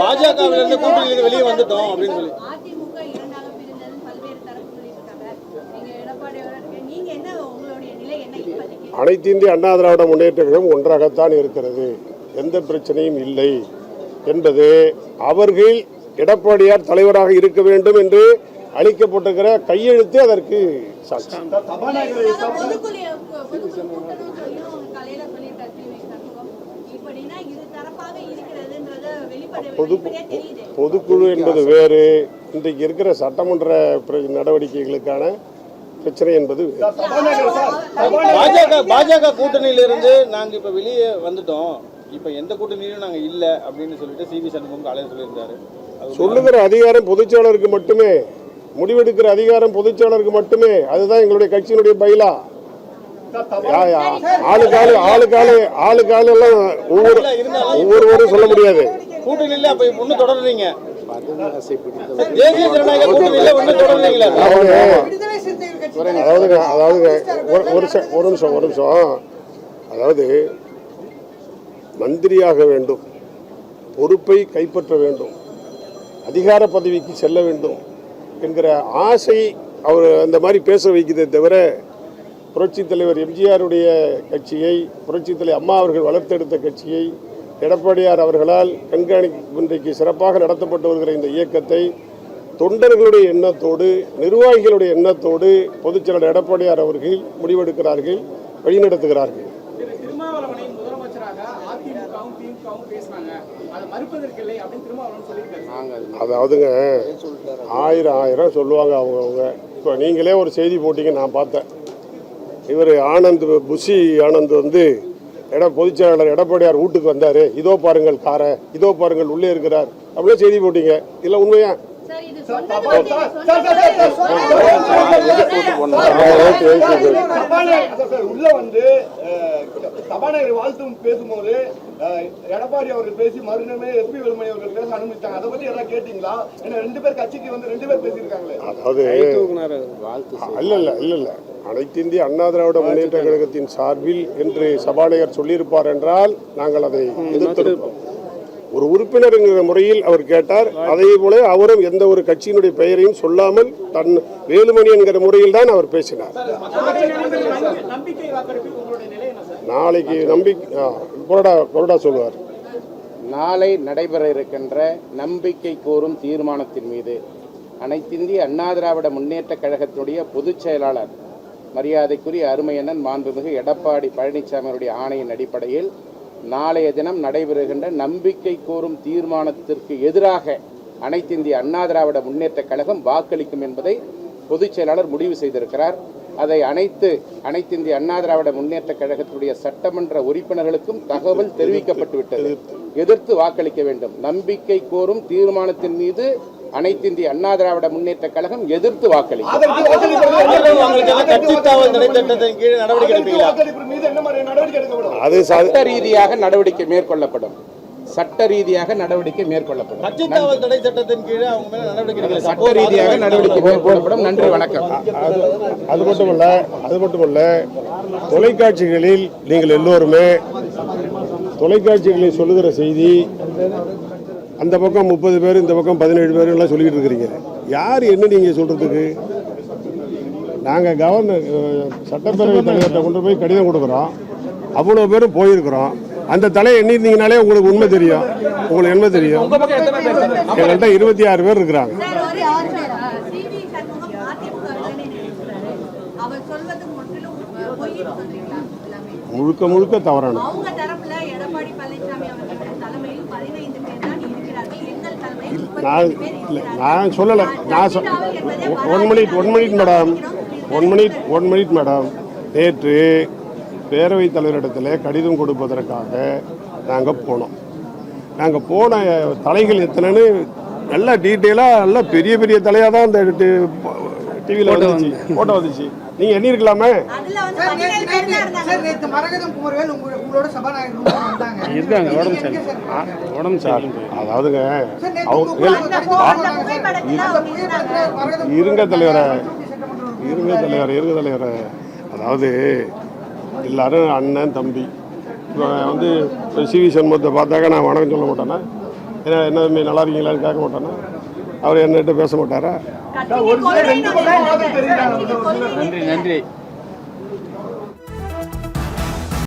பாஜகவிலிருந்து கூட்டணியிலிருந்து வெளியே வந்துட்டோம் அப்படின்னு சொல்லி அதிமுக இரண்டாக பிரிந்தது பல்வேறு தரப்பு சொல்லியிருக்காங்க. நீங்க எடப்பாடி நீங்க என்ன உங்களுடைய நிலை என்ன இப்போதைக்கு? அனைத்து இந்திய அண்ணா திராவிட முன்னேற்ற கழகம் ஒன்றாகத்தான் இருக்கிறது, எந்த பிரச்சனையும் இல்லை என்பது அவர்கள் எடப்பாடியார் தலைவராக இருக்க வேண்டும் என்று அளிக்கப்பட்டிருக்கிற கையெழுத்து அதற்கு சாட்சி. பொதுக்குழு என்பது வேறு, இன்றைக்கு இருக்கிற சட்டமன்ற நடவடிக்கைகளுக்கான பிரச்சனை என்பது பாஜக கூட்டணியிலிருந்து நாங்க இப்ப வெளியே வந்துட்டோம், இப்ப எந்த கூட்டணியிலும் நாங்க இல்ல அப்படின்னு சொல்லிட்டு சிவி சண்முகம் காலையில் சொல்லியிருந்தாரு. சொல்லுகிற அதிகாரம் பொதுச்செயலருக்கு மட்டுமே, முடிவெடுக்கிற அதிகாரம் பொதுச்செயலருக்கு மட்டுமே. அதுதான் எங்களுடைய கட்சியினுடைய பைலா. ஆளுக்கால எல்லாம் ஒவ்வொருவரும் சொல்ல முடியாது. கூட்டணியில அப்ப ஒண்ணு தொடர்றீங்க, தேசிய ஜனநாயக கூட்டணியில ஒண்ணு தொடர்றீங்களா? அதாவது ஒரு நிமிஷம். அதாவது மந்திரியாக வேண்டும், பொறுப்பை கைப்பற்ற வேண்டும், அதிகார பதவிக்கு செல்ல வேண்டும் என்கிற ஆசை அவர் அந்த மாதிரி பேச வைக்கிறதே தவிர, புரட்சித் தலைவர் எம்ஜிஆருடைய கட்சியை, புரட்சித் தலைவர் அம்மா அவர்கள் வளர்த்தெடுத்த கட்சியை எடப்பாடியார் அவர்களால் இன்றைக்கு சிறப்பாக நடத்தப்பட்டு வருகிற இந்த இயக்கத்தை தொண்டர்களுடைய எண்ணத்தோடு, நிர்வாகிகளுடைய எண்ணத்தோடு பொதுச்செயலர் எடப்பாடியார் அவர்கள் முடிவெடுக்கிறார்கள், வழிநடத்துகிறார்கள். அதாவதுங்க ஆயிரம் சொல்லுவாங்க அவங்க. இப்போ நீங்களே ஒரு செய்தி போட்டீங்க, நான் பார்த்தேன். இவர் புஷி ஆனந்த் வந்து பொதுச்செயலாளர் எடப்பாடியார் வீட்டுக்கு வந்தாரு, இதோ பாருங்கள் காரை, இதோ பாருங்கள் உள்ளே இருக்கிறார் அப்படியே செய்தி போட்டீங்க. இல்லை உண்மையா? உள்ள வந்து சபாநாயகர் வாழ்த்து பேசும்போது எடப்பாடி அவர்கள் பேசி மறுநாளே எஸ்பி வேலுமணி அவர்கள் பேச அனுமதித்தாங்க. அதை பத்தி எல்லாம் கேட்டீங்களா? ஏன்னா 2 பேர் கட்சிக்கு வந்து 2 பேர் பேசியிருக்காங்களே. அதாவது இல்ல அனைத்து இந்திய அண்ணா திராவிட முன்னேற்ற கழகத்தின் சார்பில் என்று சபாநாயகர் சொல்லியிருப்பார் என்றால் நாங்கள் அதை எதிர்த்திருப்போம். ஒரு உறுப்பினர் என்கிற முறையில் அவர் கேட்டார். அதே போல அவரும் எந்த ஒரு கட்சியினுடைய பெயரையும் சொல்லாமல் தன் வேலுமணி என்கிற முறையில் தான் அவர் பேசினார். நாளைக்கு கொறடா சொல்லுவார். நாளை நடைபெற இருக்கின்ற நம்பிக்கை கோரும் தீர்மானத்தின் மீது அனைத்திந்திய அண்ணா திராவிட முன்னேற்ற கழகத்தினுடைய பொதுச் செயலாளர் மரியாதைக்குரிய அருமையண்ணன் மாண்புமிகு எடப்பாடி பழனிசாமியுடைய ஆணையின் அடிப்படையில் நாளைய தினம் நடைபெறுகின்ற நம்பிக்கை கோரும் தீர்மானத்திற்கு எதிராக அனைத்திந்திய அண்ணா திராவிட முன்னேற்ற கழகம் வாக்களிக்கும் என்பதை பொதுச் செயலாளர் முடிவு செய்திருக்கிறார். அதை அனைத்திந்திய அண்ணா திராவிட முன்னேற்ற கழகத்துடைய சட்டமன்ற உறுப்பினர்களுக்கும் தகவல் தெரிவிக்கப்பட்டுவிட்டது. எதிர்த்து வாக்களிக்க வேண்டும். நம்பிக்கை கோரும் தீர்மானத்தின் மீது அனைத்திந்திய அண்ணா திராவிட முன்னேற்ற கழகம் எதிர்த்து வாக்களிக்கும். சட்ட ரீதியாக நடவடிக்கை மேற்கொள்ளப்படும். சட்ட ரீதியாக நடவடிக்கை மேற்கொள்ளப்படும். சட்ட ரீதியாக நடவடிக்கை மேற்கொள்ளப்படும். நன்றி, வணக்கம். அது மட்டுமல்ல தொலைக்காட்சிகளில் நீங்கள் எல்லோருமே தொலைக்காட்சிகளில் சொல்லுகிற செய்தி, அந்த பக்கம் 30 பேர், இந்த பக்கம் 17 பேர் எல்லாம் சொல்லிக்கிட்டு இருக்கிறீங்க. யார் என்ன நீங்கள் சொல்கிறதுக்கு? நாங்கள் கவர்னர் சட்டப்பேரவை தலைவர்கிட்ட கொண்டு போய் கடிதம் கொடுக்குறோம், அவ்வளோ பேரும் போயிருக்கிறோம். அந்த தலையை எண்ணிருந்தீங்கனாலே உங்களுக்கு உண்மை தெரியும். உங்களுக்கு என்ன தெரியும்? எங்கள்கிட்ட 26 பேர் இருக்கிறாங்க. முழுக்க தவறான. நான் சொல்லலை. One minute madam. நேற்று பேரவைத் தலைவரிடத்தில் கடிதம் கொடுப்பதற்காக நாங்கள் போனோம். நாங்கள் போன தலைகள் எத்தனைன்னு நல்லா டீட்டெயிலாக நல்லா பெரிய தலையாக தான் அந்த டிவியில் ஃபோட்டோ வந்துச்சு. நீங்கள் எண்ணிருக்கலாமே. அதாவதுங்க இருங்க தலைவரை, அதாவது எல்லாரும் அண்ணன் தம்பி. இப்போ வந்து சிவி சண்முகத்தை பார்த்தாக்க நான் வணக்கம் சொல்ல மாட்டேன்னா, என்ன தம்பி நல்லா இருக்கீங்களான்னு கேட்க மாட்டானா? அவர் என்கிட்ட பேச மாட்டாரா? கட்சிக்கு கொள்கை ரெண்டு பக்கம் வாதம் தெரியுறாங்க. கட்சிக்கு கொள்கை நன்றி நன்றி